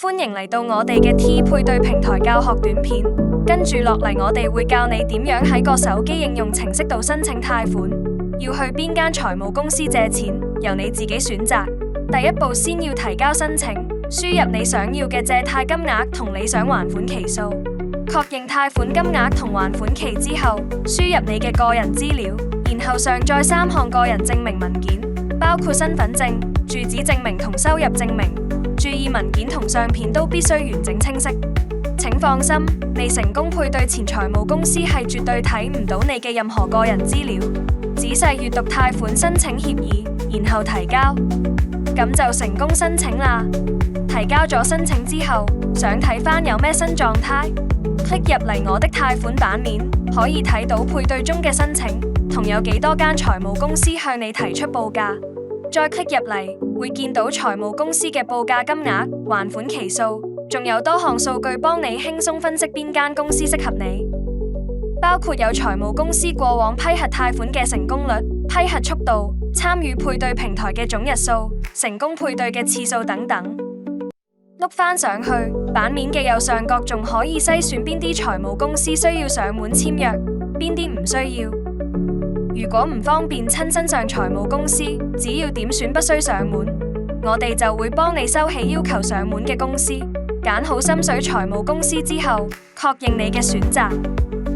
歡迎嚟到我哋嘅 T 配對平台教學短片，跟住落嚟我哋會教你點樣喺個手機應用程式度申請貸款，要去邊間財務公司借錢，由你自己選擇。第一步先要提交申請，輸入你想要嘅借貸金額同你想還款期數，確認貸款金額同還款期之後，輸入你嘅個人資料，然後上載3項個人證明文件，包括身份證、住址證明同收入證明。注意文件同相片都必須完整清晰。請放心，未成功配對前，財務公司係絕對睇唔到你嘅任何個人資料。仔細閱讀貸款申請協議，然後提交，咁就成功申請啦。提交咗申請之後，想睇返有咩新狀態？click 入嚟我的貸款版面，可以睇到配對中嘅申請，同有幾多間財務公司向你提出報價。再 click 入嚟，會見到財務公司嘅報價金額、還款期數，仲有多項數據幫你輕鬆分析邊間公司適合你，包括有財務公司過往批核貸款嘅成功率、批核速度、參與配對平台嘅總日數、成功配對嘅次數等等。碌返上去，版面嘅右上角仲可以篩選邊啲財務公司需要上門簽約，邊啲唔需要。如果唔方便親身上財務公司，只要點選不需上門，我哋就會幫你收起要求上門嘅公司，揀好心水財務公司之後，確認你嘅選擇，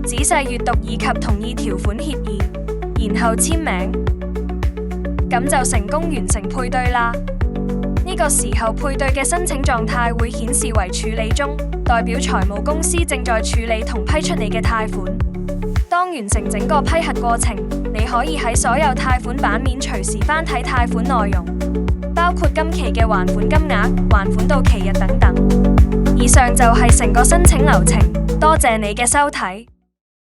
仔細閱讀以及同意條款協議，然後簽名，咁就成功完成配對啦。呢個時候配對嘅申請狀態會顯示為處理中，代表財務公司正在處理同批出你嘅貸款。當完成整個批核過程，你可以喺所有貸款版面隨時翻睇貸款內容，包括今期嘅還款金額、還款到期日等等。以上就係成個申請流程，多謝你嘅收睇。